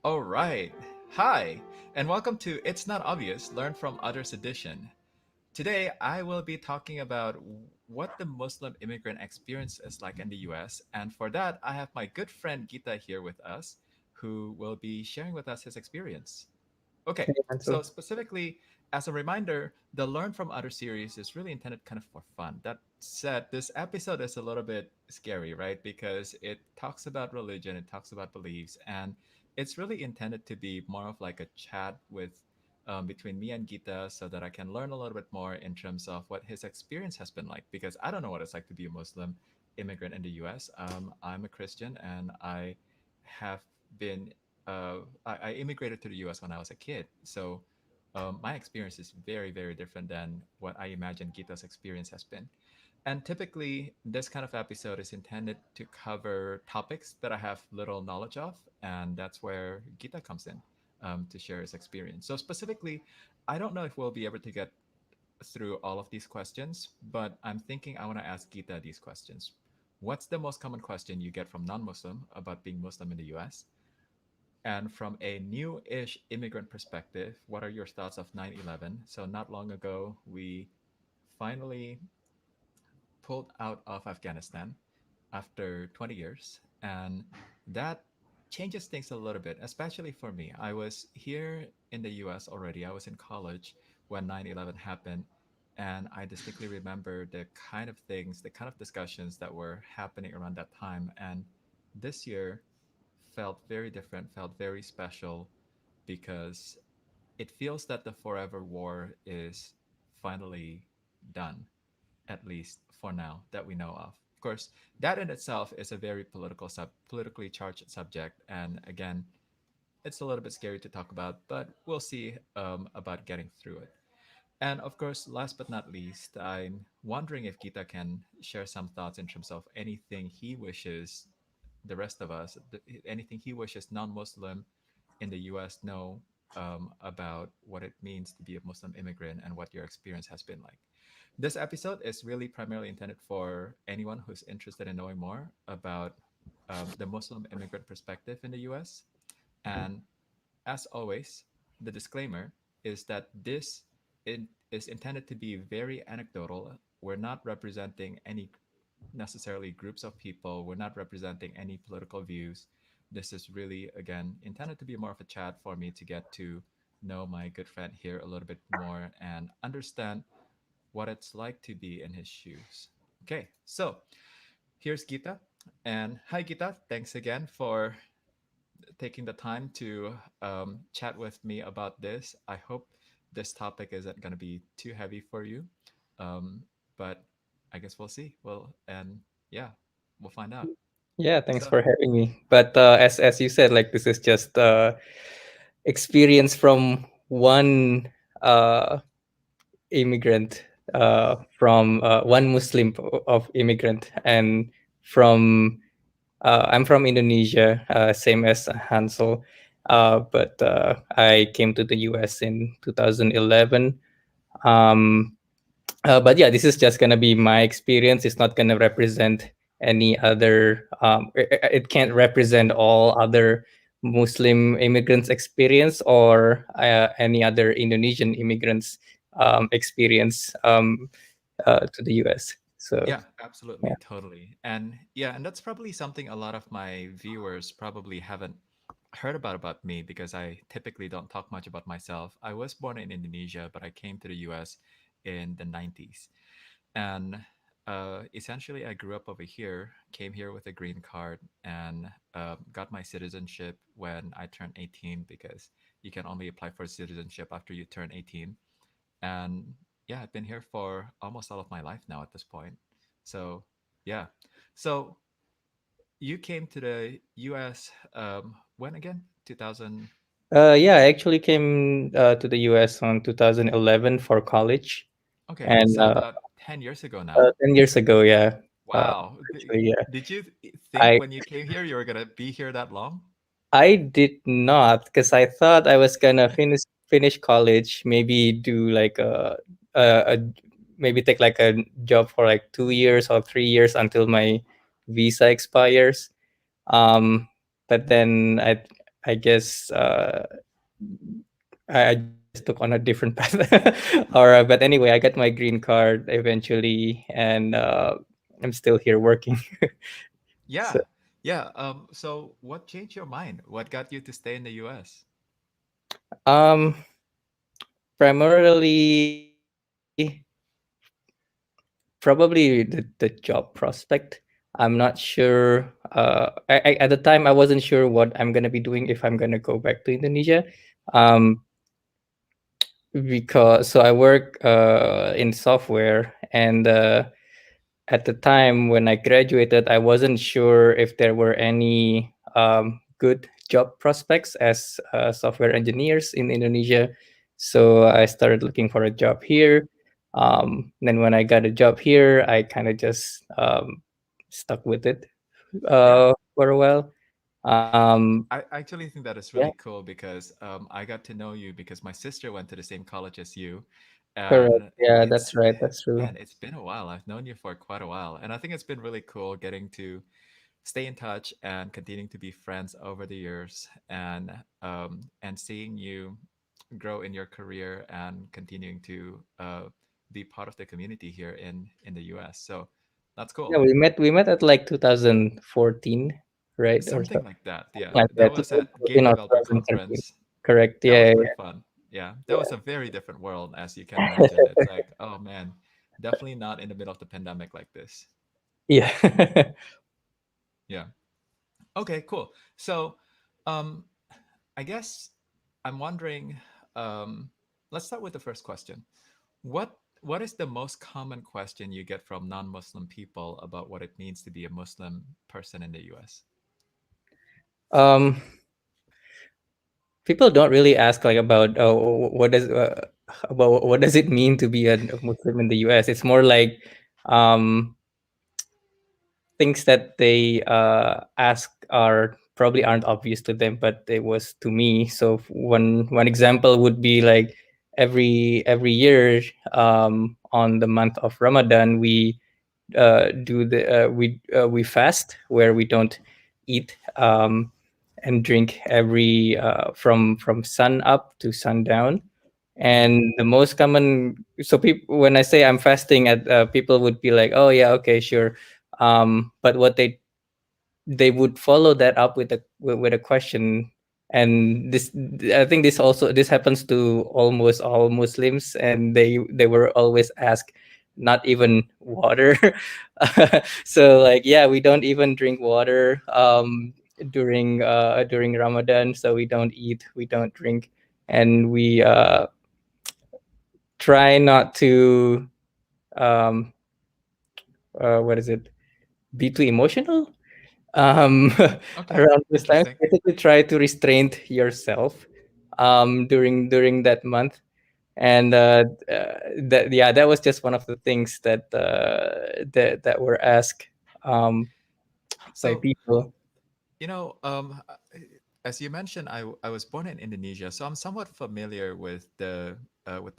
All right. Hi, and welcome to It's Not Obvious Learn from Others edition. Today, I will be talking about what the Muslim immigrant experience is like in the US. And for that, I have my good friend Gita here with us, who will be sharing with us his experience. Okay, Hey, so Ansel. specifically, as a reminder, the Learn from Other series is really intended kind of for fun. That said, this episode is a little bit scary, right? Because it talks about religion, it talks about beliefs, and it's really intended to be more of like a chat with between me and Gita so that I can learn a little bit more in terms of what his experience has been like. Because I don't know what it's like to be a Muslim immigrant in the US. I'm a Christian and I have been I immigrated to the US when I was a kid. So my experience is very, very different than what I imagine Gita's experience has been. And typically, this kind of episode is intended to cover topics that I have little knowledge of. And that's where Gita comes in to share his experience. So, specifically, I don't know if we'll be able to get through all of these questions, but I'm thinking I want to ask Gita these questions. What's the most common question you get from non Muslim about being Muslim in the US? And from a new ish immigrant perspective, what are your thoughts of 9/11? So, not long ago, we finally pulled out of Afghanistan after 20 years. And that changes things a little bit, especially for me. I was here in the US already, I was in college when 9/11 happened. And I distinctly remember the kind of things, the kind of discussions that were happening around that time. And this year felt very different, felt very special because it feels that the forever war is finally done, at least for now, that we know of. Of course, that in itself is a very politically charged subject, and again, it's a little bit scary to talk about, but we'll see about getting through it. And of course, last but not least, I'm wondering if Gita can share some thoughts in terms of anything he wishes the rest of us, anything he wishes non-Muslim in the US know about what it means to be a Muslim immigrant and what your experience has been like. This episode is really primarily intended for anyone who's interested in knowing more about the Muslim immigrant perspective in the US. And as always, the disclaimer is that is intended to be very anecdotal. We're not representing any necessarily groups of people. We're not representing any political views. This is really, again, intended to be more of a chat for me to get to know my good friend here a little bit more and understand what it's like to be in his shoes. Okay, so here's Gita. And hi, Gita. Thanks again for taking the time to chat with me about this. I hope this topic isn't going to be too heavy for you. Um, but I guess we'll see. And yeah, we'll find out. Yeah, thanks So, for having me. But as you said, like this is just experience from one uh, immigrant, from one Muslim of immigrant, and from I'm from Indonesia, same as Hansel. But I came to the US in 2011. Um, but yeah, this is just gonna be my experience. It's not gonna represent any other. It can't represent all other Muslim immigrants' experience or any other Indonesian immigrants' experience to the US. So yeah, absolutely, yeah. totally. And yeah, and that's probably something a lot of my viewers probably haven't heard about me because I typically don't talk much about myself. I was born in Indonesia, but I came to the US in the 90s. And essentially, I grew up over here, came here with a green card, and got my citizenship when I turned 18 because you can only apply for citizenship after you turn 18. And yeah, I've been here for almost all of my life now at this point. So yeah. So you came to the US when again? 2000. Yeah, I actually came to the US on 2011 for college, Okay, and so about 10 years ago now. 10 years ago, yeah. Wow. Actually, yeah. Did you think I when you came here you were gonna be here that long? I did not, because I thought I was gonna finish college, maybe do like a maybe take like a job for like 2 years or 3 years until my visa expires. Um, but then I guess I just took on a different path. Or but anyway, I got my green card eventually, and I'm still here working. So Yeah. Yeah. So what changed your mind? What got you to stay in the US? um, primarily probably the job prospect. I'm not sure. At the time, I wasn't sure what I'm gonna be doing if I'm gonna go back to Indonesia. Um, because so I work in software, and at the time when I graduated, I wasn't sure if there were any good job prospects as software engineers in Indonesia. So I started looking for a job here. Then when I got a job here, I kind of just stuck with it Yeah. for a while. I actually think that is Yeah, really cool because I got to know you because my sister went to the same college as you, correct. and Yeah, that's it's right. That's true. man, it's been a while. I've known you for quite a while, and I think it's been really cool getting to stay in touch and continuing to be friends over the years, and seeing you grow in your career and continuing to be part of the community here in the US. So that's Yeah, cool. we met at like 2014, right? Or Something like that. something Yeah, like that that, was at Game 2014 or Developer 2013. Conference. Correct. That was Yeah, quite fun. Yeah, that was a very different world, as you can imagine. It's like, oh man, definitely not in the middle of the pandemic like this. yeah. Yeah. Yeah. Okay, cool. So, um, I guess I'm wondering. Um, let's start with the first question. What is the most common question you get from non-Muslim people about what it means to be a Muslim person in the U.S.? um, People don't really ask like about what does it mean to be a Muslim in the US. It's more like um things that they ask are probably aren't obvious to them, but it was to me. So one example would be like every year on the month of Ramadan, we fast where we don't eat and drink every from sun up to sundown. Mm-hmm. And the most common, so people, when I say I'm fasting, at people would be like, oh yeah, okay, sure. But what they would follow that up with a question. And this, I think this happens to almost all Muslims, and they were always asked not even water. So like, yeah, we don't even drink water during Ramadan. So we don't eat, we don't drink, and we try not to um what is it, be too emotional Okay, around this time. interesting. Basically, try to restrain yourself during that month. And that, yeah, that was just one of the things that were asked um, by So, people. you know, as you mentioned, I was born in Indonesia, so I'm somewhat familiar with the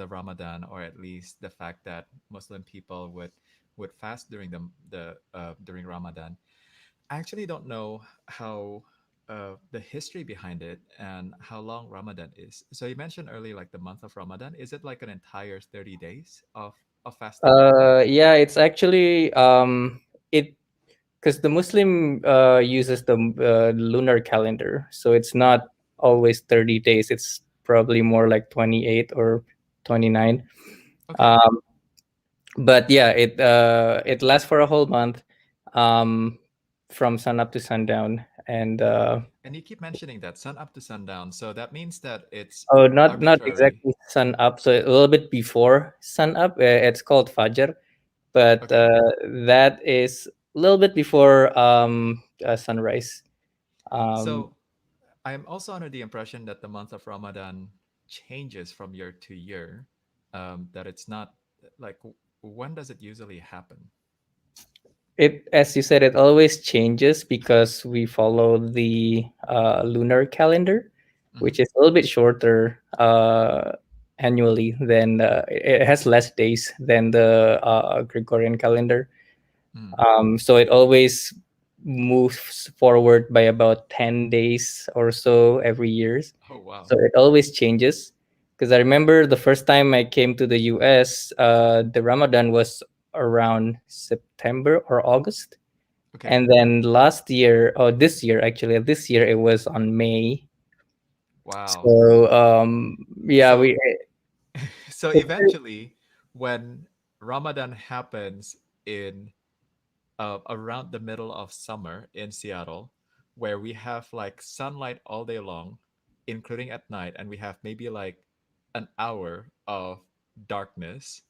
Ramadan, or at least the fact that Muslim people would fast during the during Ramadan. I actually don't know how the history behind it and how long Ramadan is. So you mentioned earlier, like the month of Ramadan. Is it like an entire 30 days of fasting? Yeah, it's actually it because the Muslim uses the lunar calendar, so it's not always 30 days. It's probably more like 28 or 29. Okay. Um, but yeah, it lasts for a whole month, um, from sun up to sundown. And And you keep mentioning that sun up to sundown. So that means that it's oh, not arbitrary. exactly sun up, so a little bit before sun up. It's called Fajr, but Okay. that is a little bit before sunrise. Um, So I'm also under the impression that the month of Ramadan changes from year to year. That it's not like when does it usually happen? It, as you said, it always changes because we follow the lunar calendar, Mm-hmm. which is a little bit shorter annually than it has less days than the Gregorian calendar. Mm. So it always moves forward by about 10 days or so every year. Oh wow. So it always changes. Because I remember the first time I came to the US, the Ramadan was around September or August. Okay. And then last year, or this year actually, this year it was on May. Wow. So yeah, So we so eventually, when Ramadan happens in around the middle of summer in Seattle, where we have like sunlight all day long, including at night, and we have maybe like an hour of darkness.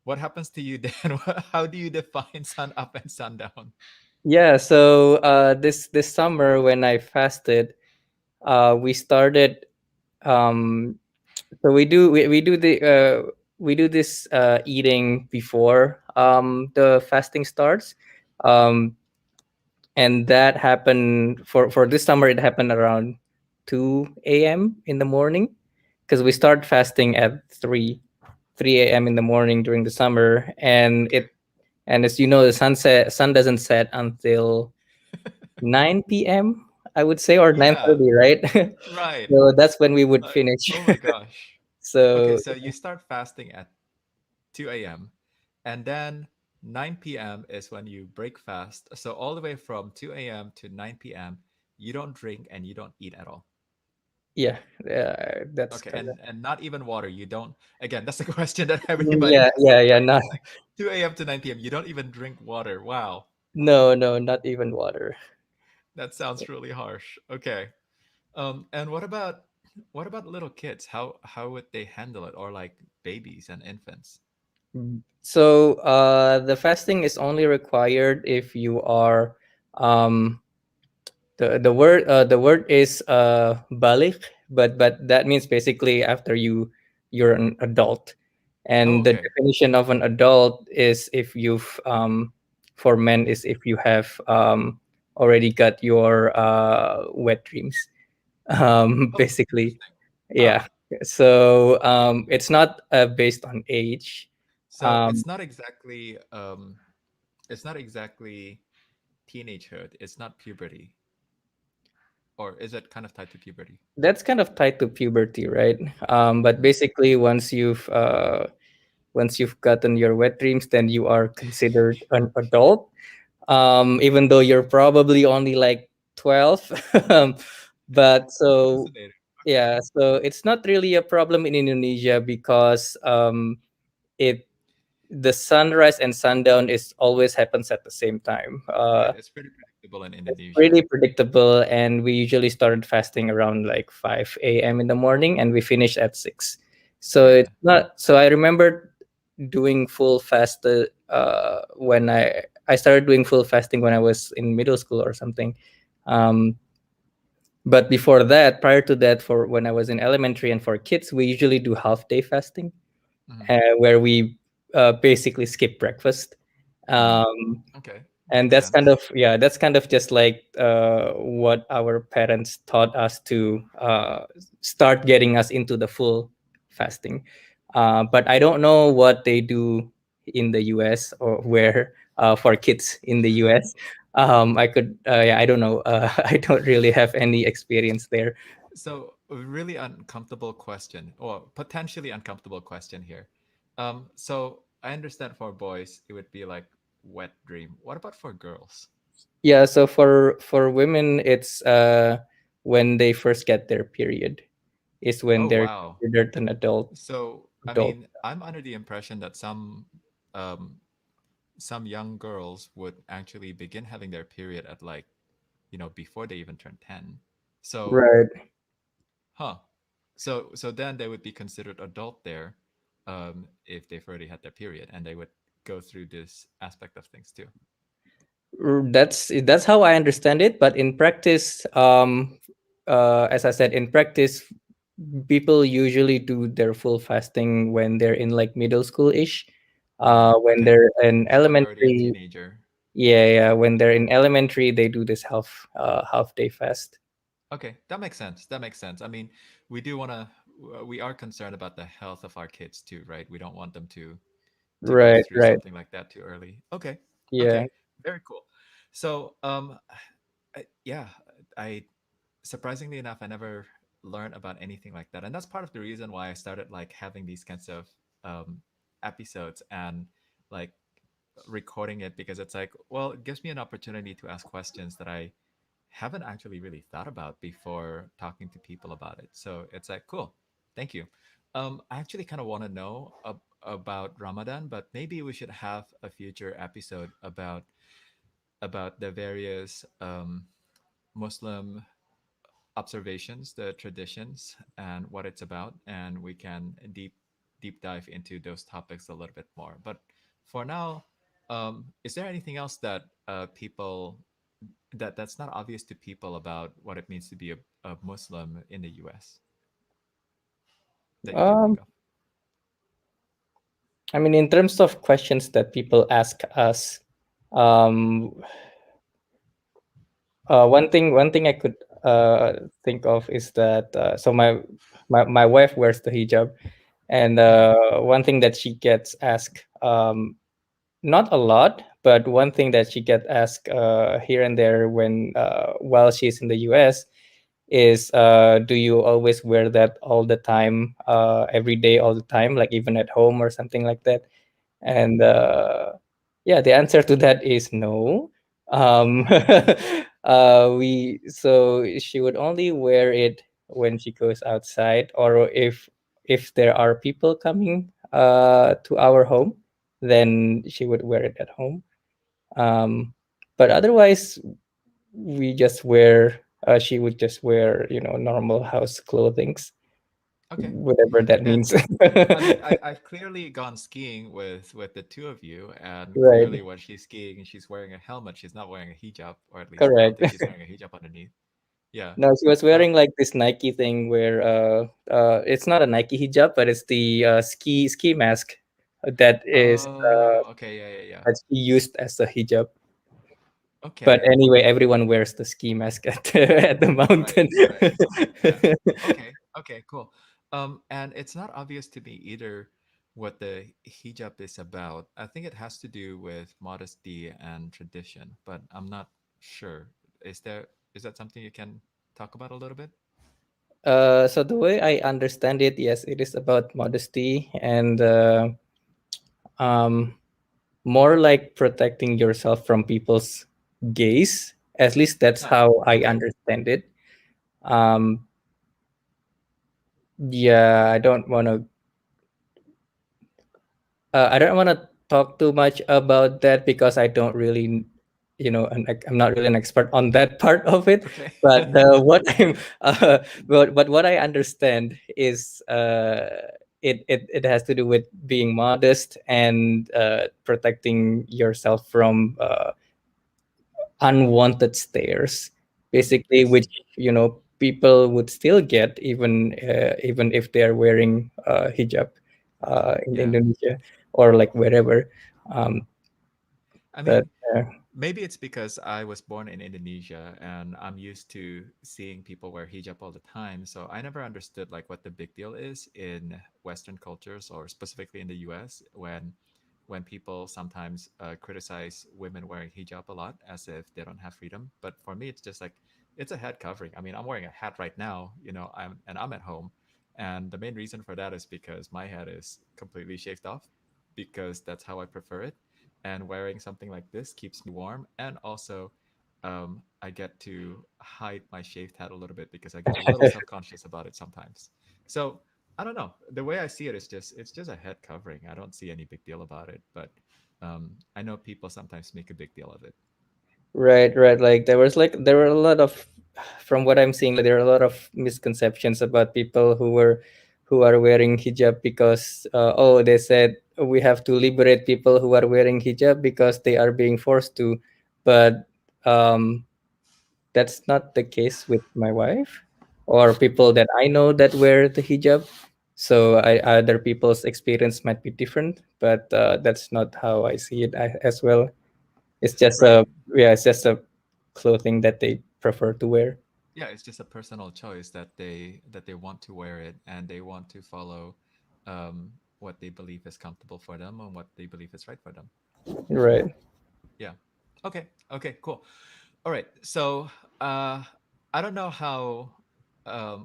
What happens to you then? How do you define sun up and sundown? yeah. So this summer when I fasted, we started. Um, so we do this eating before the fasting starts. Um, and that happened for this summer. It happened around 2 a.m. in the morning because we start fasting at 3 a.m. in the morning during the summer, Okay. and as you know, the sun doesn't set until 9 p.m. I would say, or nine Yeah, thirty, right? right. So that's when we would Uh, finish. oh my gosh. Okay, So so you start fasting at 2 a.m. and then 9 p.m. is when you break fast. So all the way from 2 a.m. to 9 p.m., you don't drink and you don't eat at all. yeah, that's Okay, correct. and not even water. You don't. Again, that's the question that everybody Yeah, asks, yeah, yeah. right? Not It's like 2 a.m. to 9 p.m. You don't even drink water. Wow, no, no, not even water. that sounds really harsh. Okay. And what about little kids? How would they handle it, or like babies and infants? So the fasting is only required if you are um, the word is balik, but that means basically after you're an adult, Oh, and the okay. definition of an adult is if you've for men is if you have already got your wet dreams, Oh, basically. interesting. Huh. Yeah. So it's not based on age. So um, it's not exactly teenagehood. It's not puberty, or is it kind of tied to puberty? that's kind of tied to puberty, right? But Mhm. basically once you've gotten your wet dreams, then you are considered an adult, even though you're probably only like 12. um, but so Fascinating. Okay. yeah, so it's not really a problem in Indonesia because it the sunrise and sundown is always happens at the same time. Right. It's pretty predictable in It's Indonesia. really predictable, and we usually started fasting around like 5 a.m. in the morning, and we finish at 6. So Yeah. it's not. So I remember doing full fast when I started doing full fasting when I was in middle school or something. Um, but before that, prior to that, for when I was in elementary and for kids, we usually do half day fasting, Hmm. where we basically skip breakfast. Hmm. Um, Okay. and Makes that's kind sense. of yeah, that's kind of just like what our parents taught us to start getting us into the full fasting. But I don't know what they do in the US or where for kids in the US. I could yeah, I don't know. I don't really have any experience there. So, a really uncomfortable question, or potentially uncomfortable question here. So I understand for boys it would be like wet dream. What about for girls? Yeah, so for women it's when they first get their period is when Oh they're wow. considered an So I adult. mean, I'm under the impression that um some young girls would actually begin having their period at like, before they even turn 10. So, Right. huh. So then they would be considered adult there, if they've already had their period, and they would go through this aspect of things too. That's how I understand it, but in practice, as I said, in practice, people usually do their full fasting when they're in like middle school ish. When Okay. they're in So when they're already a elementary, teenager. yeah, yeah, when they're in elementary, they do this half day fast. Okay, that makes sense. That makes sense. I mean, we do want to we are concerned about the health of our kids too, right? We don't want them to go Right, through right, something like that too early. Okay. yeah. Okay. Very cool. So, yeah, I surprisingly enough, I never learned about anything like that, and that's part of the reason why I started like having these kinds of um, episodes and like recording it, because it's like, well, it gives me an opportunity to ask questions that I haven't actually really thought about before talking to people about it. So it's like, cool, thank you. I actually kind of want to know about Ramadan, but maybe we should have a future episode about the various Muslim observations, the traditions, and what it's about, and we can deep dive into those topics a little bit more. But for now, is there anything else that people that's not obvious to people about what it means to be a Muslim in the U.S. that you can think Um, of? I mean, in terms of questions that people ask us, um, one thing I could think of is that so my wife wears the hijab, and Hmm. one thing that she gets asked, not a lot, but one thing that she gets asked here and there when while she's in the US is, do you always wear that all the time, every day, all the time, like even at home or something like that? And yeah, the answer to that is no. um we so she would only wear it when she goes outside, or if there are people coming to our home, then she would wear it at home. But otherwise, we just wear she would just wear, normal house clothings, Okay. whatever that And means. I mean, I've clearly gone skiing with the two of you, and Right. clearly when she's skiing and she's wearing a helmet, she's not wearing a hijab, or at least I don't Correct. think she's wearing a hijab underneath. Yeah. No, she was Um. wearing like this Nike thing where it's not a Nike hijab, but it's the ski mask that is Oh. Okay. Yeah. Yeah. Yeah. that she used as a hijab. But Okay. anyway, everyone wears the ski mask at at the Right. mountain. Right. Yeah. Okay. Okay. Cool. And it's not obvious to me either what the hijab is about. I think it has to do with modesty and tradition, but I'm not sure. Is that something you can talk about a little bit? So the way I understand it, yes, it is about modesty and um, more like protecting yourself from people's gaze. At least that's Oh, how I okay. understand it. Um, yeah, I don't want to talk too much about that because I don't really, I'm not really an expert on that part of it. Okay. But what I'm, but what I understand is, it has to do with being modest and protecting yourself from unwanted stares, basically, Yes. which people would still get even if they're wearing hijab in Yeah. Indonesia or like wherever. Um, I but mean, maybe it's because I was born in Indonesia and I'm used to seeing people wear hijab all the time. So I never understood like what the big deal is in Western cultures, or specifically in the US, when people sometimes criticize women wearing hijab a lot as if they don't have freedom. But for me, it's just like it's a head covering. I mean, I'm wearing a hat right now, I'm at home, and the main reason for that is because my head is completely shaved off, because that's how I prefer it, and wearing something like this keeps me warm, and also I get to hide my shaved head a little bit because I get a little self-conscious about it sometimes. So I don't know. The way I see it is just it's just a head covering. I don't see any big deal about it, but I know people sometimes make a big deal of it. right, right, like there were a lot of, from what I'm seeing, like, there are a lot of misconceptions about people who are wearing hijab because oh, they said we have to liberate people who are wearing hijab because they are being forced to. But um that's not the case with my wife or people that I know that wear the hijab. So other people's experience might be different, but that's not how I see it as well. It's just Right. a yeah, it's just a clothing that they prefer to wear. Yeah, it's just a personal choice that they want to wear it, and they want to follow what they believe is comfortable for them and what they believe is right for them. Right. Yeah. Okay. Okay. Cool. All right. So, uh, I don't know how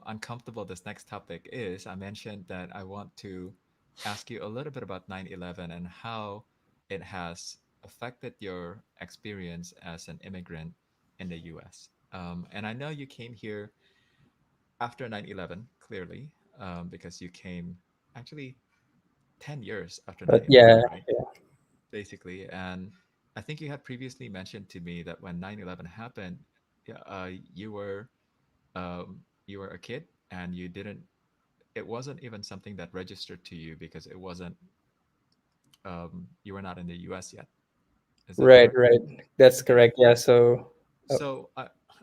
uncomfortable this next topic is. I mentioned that I want to ask you a little bit about 9/11 and how it has affected your experience as an immigrant in the US. And I know you came here after 9/11, clearly, because you came actually 10 years after But 9/11, yeah, right? Basically. And I think you had previously mentioned to me that when 9/11 happened, yeah, you were a kid and you didn't. It wasn't even something that registered to you because it wasn't. You were not in the U.S. yet. Is that right, correct? right. That's Okay. correct. Yeah. So, uh, So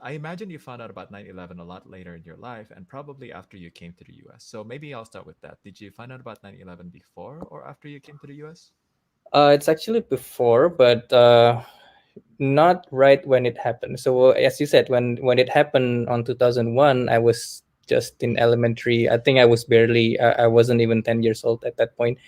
I imagine you found out about 9/11 a lot later in your life and probably after you came to the US. So maybe I'll start with that. Did you find out about 9/11 before or after you came to the US? it's actually before, but not right when it happened. So as you said, when it happened on 2001, I was just in elementary. I think I was barely. I wasn't even 10 years old at that point.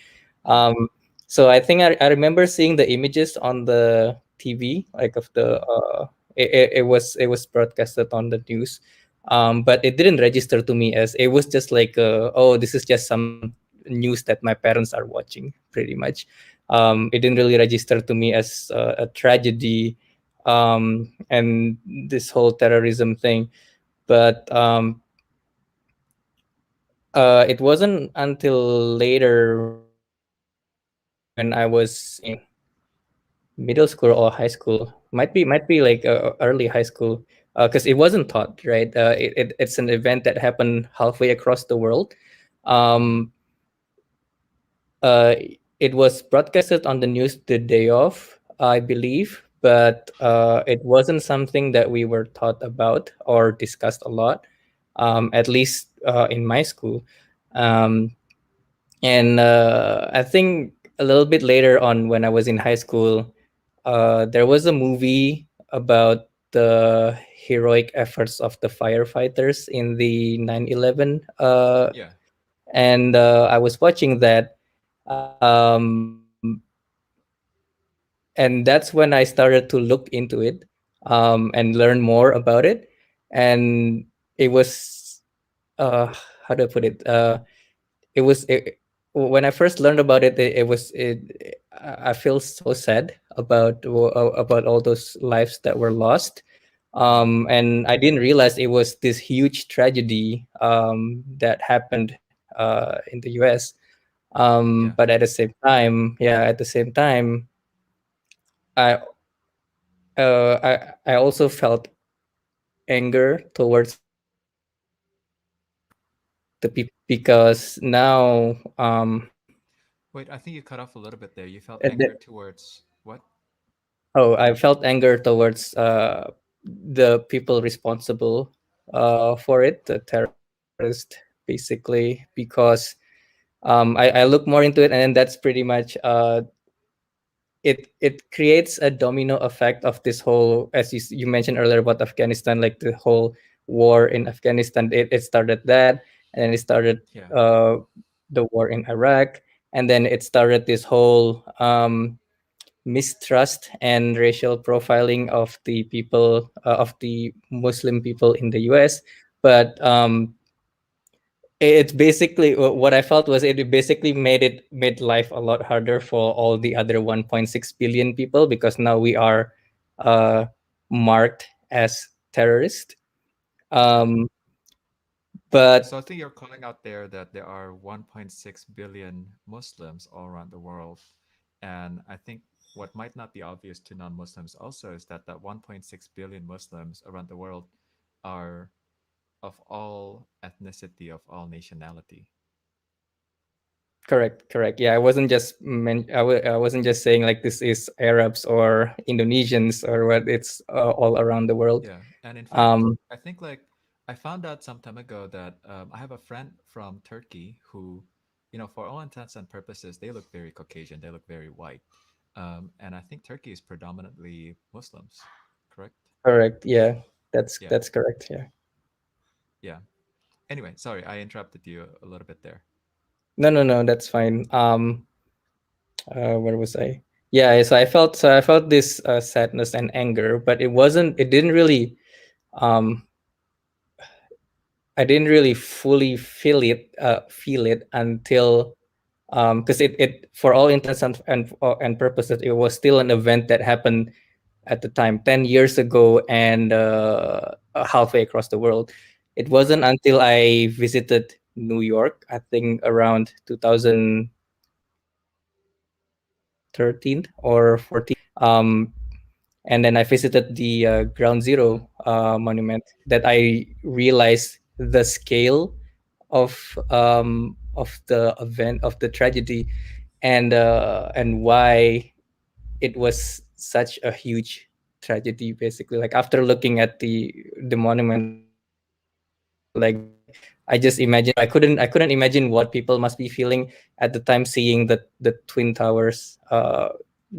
Yeah. Um, so I think I remember seeing the images on the TV, like of the. Mm-hmm. It was broadcasted on the news, but it didn't register to me as it was just like oh, this is just some news that my parents are watching, pretty much. It didn't really register to me as a tragedy, and this whole terrorism thing. But it wasn't until later when I was in middle school or high school. Might be like early high school, because it wasn't taught, right. It's an event that happened halfway across the world. Mm-hmm. um uh it was broadcasted on the news the day of, I believe, but it wasn't something that we were taught about or discussed a lot, at least in my school. um and I think a little bit later on, when I was in high school, there was a movie about the heroic efforts of the firefighters in the 9/11, Yeah. and I was watching that, and that's when I started to look into it, and learn more about it. And it was, uh, how do I put it? It was when I first learned about it. I feel so sad about all those lives that were lost, Mm-hmm. and I didn't realize it was this huge tragedy that happened in the U.S. Yeah. But at the same time, yeah, at the same time, I I also felt anger towards the people because now Wait, I think you cut off a little bit there. You felt at the, anger towards what? oh, I felt anger towards the people responsible for it, the terrorist, basically, because I look more into it, and then that's pretty much it creates a domino effect of this whole, as you mentioned earlier about Afghanistan, like the whole war in Afghanistan. It started that, and then it started Yeah. uh, the war in Iraq, and then it started this whole mistrust and racial profiling of the people, of the Muslim people in the US. But it's basically what I felt was it basically made life a lot harder for all the other 1.6 billion people, because now we are uh, marked as terrorists. Yeah. Um, but So I think you're calling out there that there are 1.6 billion Muslims all around the world. And I think what might not be obvious to non-Muslims also is that 1.6 billion Muslims around the world are of all ethnicity, of all nationality. correct, correct. Yeah, I wasn't just I wasn't just saying like this is Arabs or Indonesians or what. It's all around the world. Yeah, and in fact, Um, I think like I found out some time ago that I have a friend from Turkey who, for all intents and purposes, they look very Caucasian. They look very white, and I think Turkey is predominantly Muslims, correct? correct. Yeah, Yeah, that's correct. Yeah. yeah. Anyway, sorry, I interrupted you a little bit there. No, no, no. That's fine. Where was I? yeah, so I felt this sadness and anger, but it didn't really um I didn't really fully feel it until because it for all intents and purposes it was still an event that happened at the time 10 years ago and halfway across the world. It wasn't Right. until I visited New York, I think around 2013 or 14, and then I visited the Ground Zero monument, that I realized the scale of the event, of the tragedy, and why it was such a huge tragedy. Basically, like after looking at the monument, like I just imagine, I couldn't imagine what people must be feeling at the time seeing the twin towers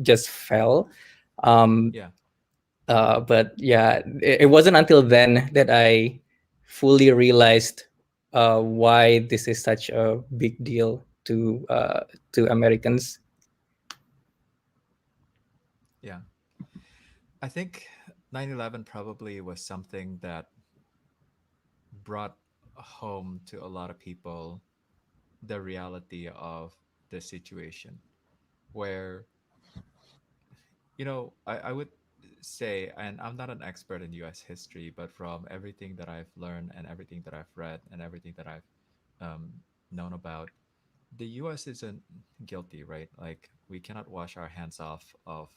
just fell. um Yeah. but yeah, it wasn't until then that I fully realized why this is such a big deal to Americans. Yeah. I think 9/11 probably was something that brought home to a lot of people the reality of the situation, where, I would say, and I'm not an expert in US history, but from everything that I've learned and everything that I've read and everything that I've um, known about, the US isn't guilty, right? Like, we cannot wash our hands off of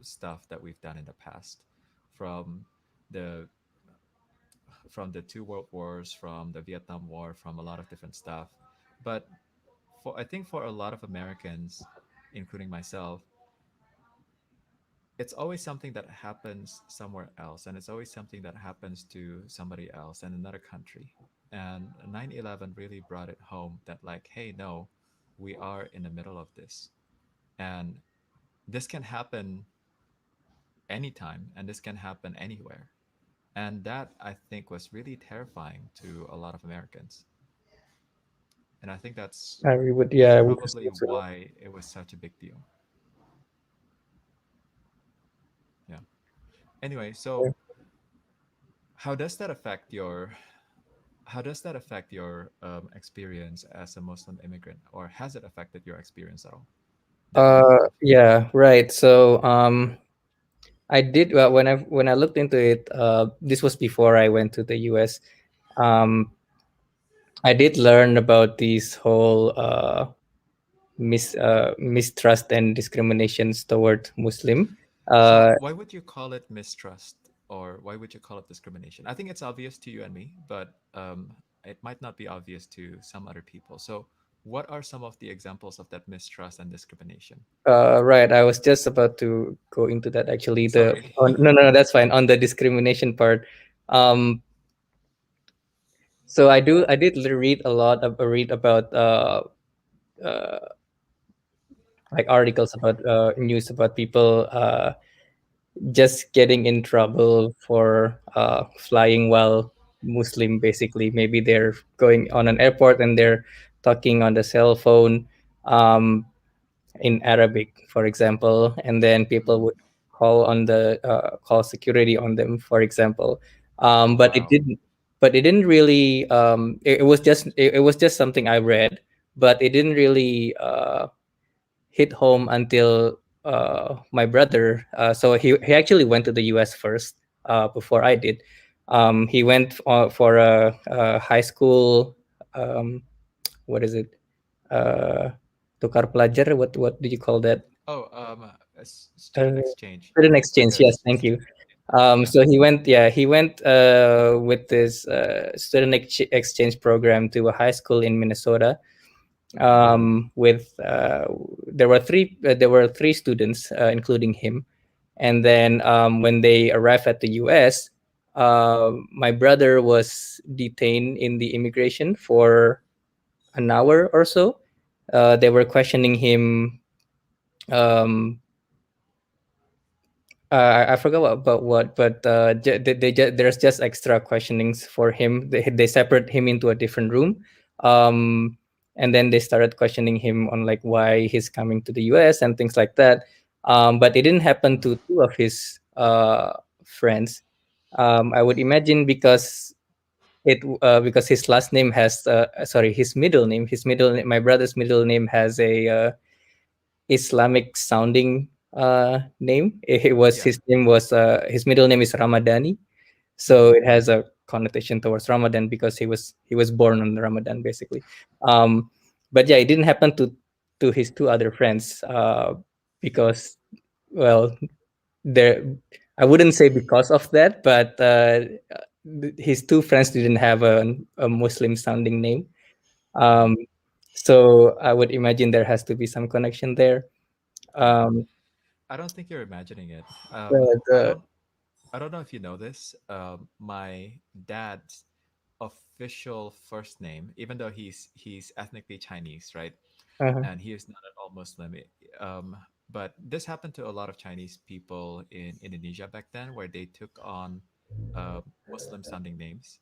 stuff that we've done in the past, from the from the two world wars, from the Vietnam War, from a lot of different stuff. But I think for a lot of Americans, including myself, it's always something that happens somewhere else, and it's always something that happens to somebody else in another country. And 9/11 really brought it home that, like, hey, no, we are in the middle of this, and this can happen anytime, and this can happen anywhere. And that, I think, was really terrifying to a lot of Americans. And I think that's Yeah, I would probably assume so. why it was such a big deal. Yeah. Anyway, so how does that affect your experience as a Muslim immigrant, or has it affected your experience at all? The belief. Yeah, right. So I did, when I looked into it. This was before I went to the US. Um, I did learn about these whole mistrust and discriminations toward Muslim. So Uh, why would you call it mistrust, or why would you call it discrimination? I think it's obvious to you and me, but it might not be obvious to some other people. So what are some of the examples of that mistrust and discrimination? right. I was just about to go into that actually. Sorry. No, no, no, that's fine. On the discrimination part, um, so I did read about uh, like articles about news about people just getting in trouble for flying while Muslim. Basically, maybe they're going on an airport and they're talking on the cell phone. Um, in Arabic, for example, and then people Mhm. would call security on them, for example. Oh, But wow. it didn't really. It was just something I read, but it didn't really hit home until my brother. So he actually went to the U.S. first before I did. He went for a high school. Um, what is it? Uh, Tukar pelajar. What do you call that? Oh, a Uh, student exchange, Student like exchange. a Yes, thank you. yeah. So he went with this student exchange program to a high school in Minnesota. Hmm. With there were three students, including him. And then when they arrived at the U.S., my brother was detained in the immigration for an hour or so. They were questioning him. Um, I forgot about what, but there's just extra questionings for him. They separate him into a different room, um, and then they started questioning him on like why he's coming to the U.S. and things like that. But it didn't happen to two of his friends. I would imagine because his last name has sorry, his middle name, my brother's middle name has a Islamic sounding name. Yeah. His middle name is Ramadani, so Hmm. it has a connotation towards Ramadan because he was born on Ramadan basically. Um, but yeah, it didn't happen to his two other friends because, well, there I wouldn't say because of that, but his two friends didn't have a Muslim sounding name. Hmm. Um, so I would imagine there has to be some connection there. Yeah. Um, I don't think you're imagining it. but I don't know if you know this. My dad's official first name, even though he's ethnically Chinese, right? uh And he is not at all Muslim. But this happened to a lot of Chinese people in Indonesia back then, where they took on Muslim sounding names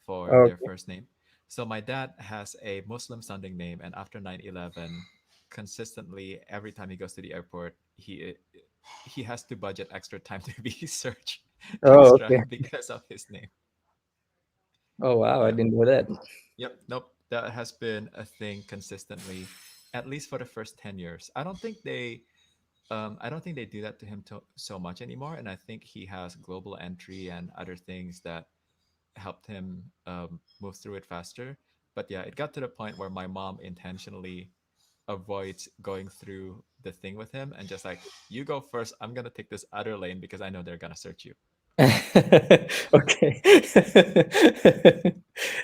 for their okay. first name. So my dad has a Muslim sounding name, and after 9/11, consistently every time he goes to the airport, he has to budget extra time to be searched Oh, extra okay. because of his name. Oh, wow, I Yeah. didn't know that. Yep. Nope. That has been a thing consistently, at least for the first 10 years. I don't think they do that to him so much anymore. And I think he has global entry and other things that helped him move through it faster. But yeah, it got to the point where my mom intentionally avoids going through the thing with him and just like, you go first. I'm gonna take this other lane because I know they're gonna search you. Okay.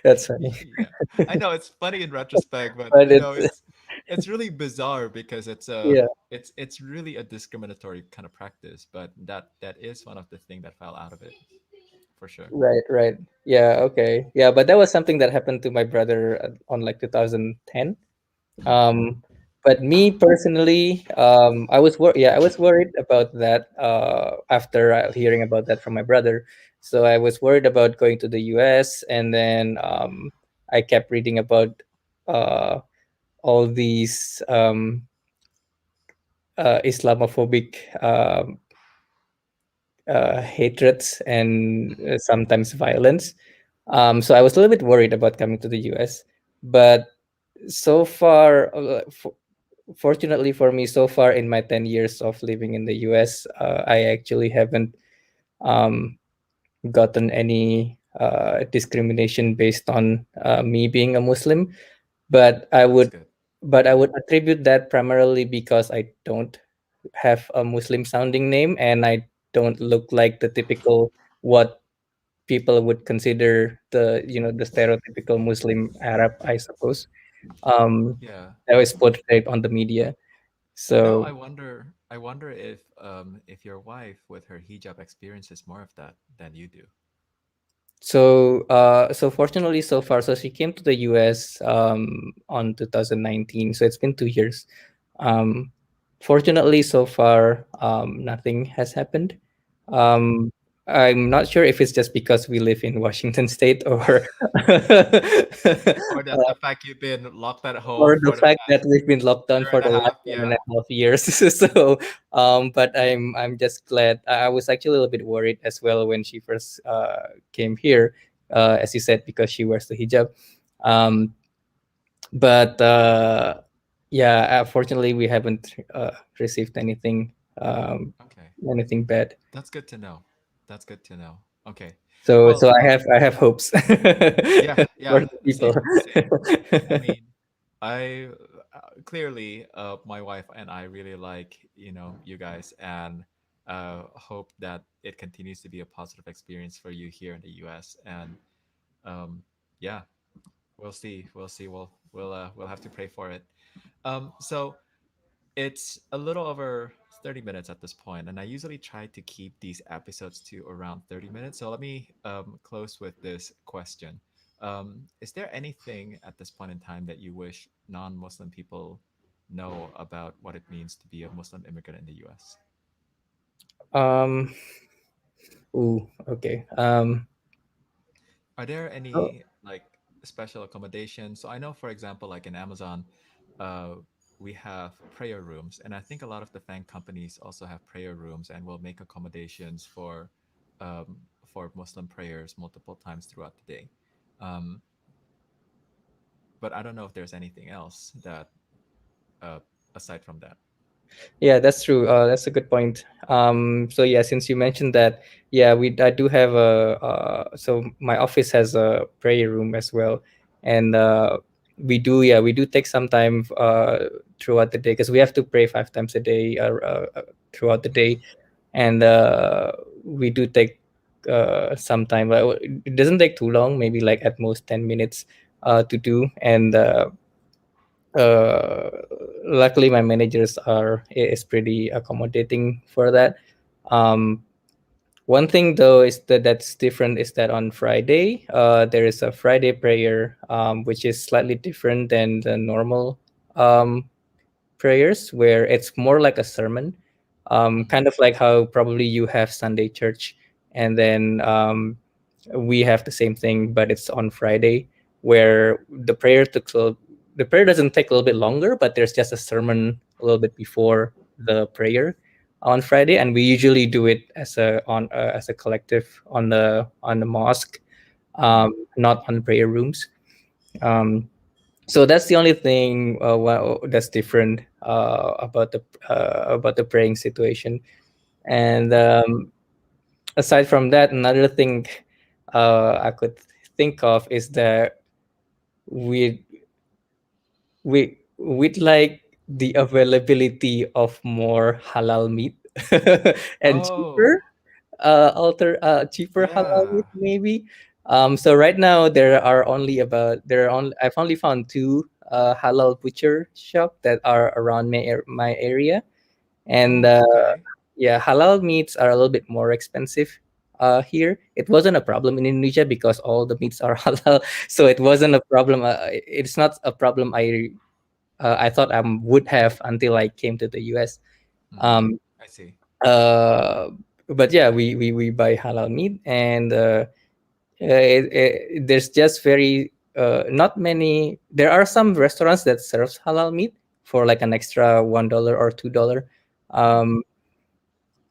That's funny. Yeah, I know it's funny in retrospect, but But it's really bizarre because yeah, it's really a discriminatory kind of practice. But that is one of the thing that fell out of it for sure. right, right. Yeah, okay. Yeah, but that was something that happened to my brother on like 2010. Um, but me personally, I was worried about that after hearing about that from my brother. So I was worried about going to the US, and then I kept reading about uh, all these Islamophobic hatreds and sometimes violence. So I was a little bit worried about coming to the US, but so far, fortunately for me, so far in my 10 years of living in the US, I actually haven't um, gotten any discrimination based on me being a Muslim. But I That's would, good. but I Yeah. would attribute that primarily because I don't have a Muslim sounding name, and I don't look like the typical what people would consider the stereotypical Muslim Arab, I suppose. Um, Yeah. that was portrayed on the media. Now So I wonder if your wife with her hijab experiences more of that than you do. so fortunately so far, so she came to the US on 2019, so it's been 2 years. um Fortunately so far, nothing has happened. um I'm not sure if it's just because we live in Washington state, or Or that the fact you've been locked at home or the for the fact that past we've been locked down year for and a the last half. one Yeah. and a half years. So, but I'm just glad. I was actually a little bit worried as well when she first came here, as you said, because she wears the hijab. Um, but yeah, fortunately, we haven't received Okay. anything bad. That's good to know. That's good to know. Okay. So Well, I have hopes yeah, for yeah, the people. same, same. I mean, I clearly, my wife and I really like, you guys, and hope that it continues to be a positive experience for you here in the US. And um, yeah, we'll see. We'll see. We'll have to pray for it. So it's a little over 30 minutes at this point, and I usually try to keep these episodes to around 30 minutes. So let me close with this question. Is there anything at this point in time that you wish non Muslim people know about what it means to be a Muslim immigrant in the US? um. Ooh. Okay. Are there Oh, any like special accommodations? So I know, for example, like in Amazon, uh, we have prayer rooms, and I think a lot of the FANG companies also have prayer rooms and will make accommodations for Muslim prayers multiple times throughout the day. Um, but I don't know if there's anything else that uh, aside from that. Yeah, that's true. That's a good point. So yeah, since you mentioned that, yeah, I do have a so my office has a prayer room as well, and we do take some time throughout the day because we have to pray 5 times a day throughout the day, and we do take some time. It doesn't take too long, maybe like at most 10 minutes to do, and uh, luckily my managers is pretty accommodating for that. um, One thing though is that's different is that on Friday there is a Friday prayer, which is slightly different than the normal um, prayers, where it's more like a sermon, Hmm. kind of like how probably you have Sunday church, and then we have the same thing, but it's on Friday, where the prayer doesn't take a little bit longer, but there's just a sermon a little bit before the prayer on Friday, and we usually do it as a collective on the mosque, Hmm. not on prayer rooms. Um, so that's the only thing that's different about the praying situation. And aside from that, another thing I could think of is that we we'd like the availability of more halal meat and Oh, cheaper halal yeah. meat maybe. So right now I've only found two halal butcher shop that are around my area, and Oh, okay. yeah, halal meats are a little bit more expensive here. It wasn't a problem in Indonesia because all the meats are halal, so it wasn't a problem. It's not a problem I thought I would have until I came to the US. Hmm. Um, I see. uh, but yeah, we buy halal meat, and there's just very not many. There are some restaurants that serves halal meat for like an extra $1 or $2. Hmm. Um,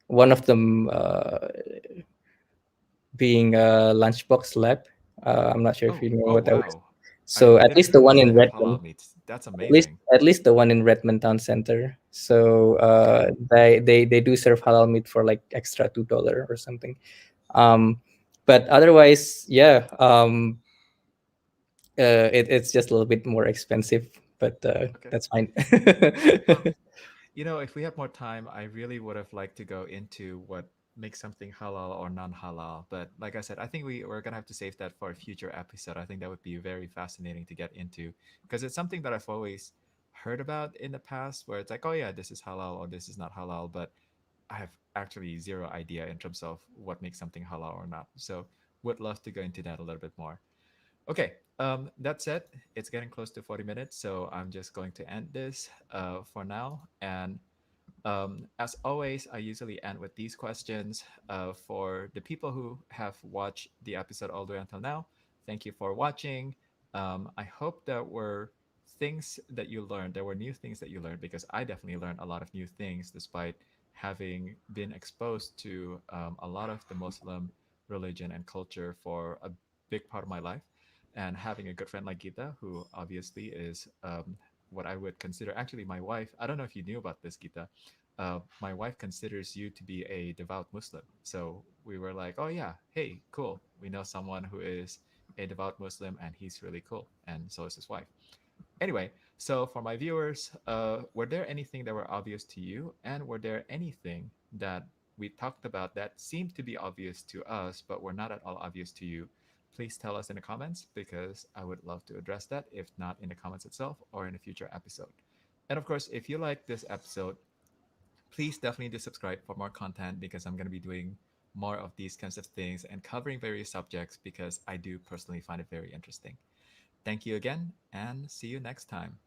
One of them being a Lunchbox Lab. I'm not sure if Oh, you know oh, what that was. wow. I So at didn't least the one realize they in have Redmond, halal meats. That's amazing. at least the one in Redmond Town Center. So Okay. they do serve halal meat for like extra $2 or something. Um, but otherwise, yeah, it's just a little bit more expensive, but Okay. that's fine. Well, if we have more time, I really would have liked to go into what makes something halal or non-halal. But like I said, I think we're gonna have to save that for a future episode. I think that would be very fascinating to get into because it's something that I've always heard about in the past, where it's like, oh yeah, this is halal or this is not halal, but I have actually zero idea in terms of what makes something halal or not. So would love to go into that a little bit more. Okay. That said, it's getting close to 40 minutes, so I'm just going to end this for now. And as always, I usually end with these questions for the people who have watched the episode all the way until now. Thank you for watching. I hope there were things that you learned. There were new things that you learned because I definitely learned a lot of new things despite having been exposed to a lot of the Muslim religion and culture for a big part of my life. And having a good friend like Gita, who obviously is what I would consider actually my wife. I don't know if you knew about this, Gita. My wife considers you to be a devout Muslim. So we were like, oh, yeah, hey, cool. We know someone who is a devout Muslim and he's really cool. And so is his wife. Anyway, so for my viewers, were there anything that were obvious to you? And were there anything that we talked about that seemed to be obvious to us, but were not at all obvious to you? Please tell us in the comments because I would love to address that, if not in the comments itself or in a future episode. And of course, if you like this episode, please definitely do subscribe for more content because I'm going to be doing more of these kinds of things and covering various subjects because I do personally find it very interesting. Thank you again and see you next time.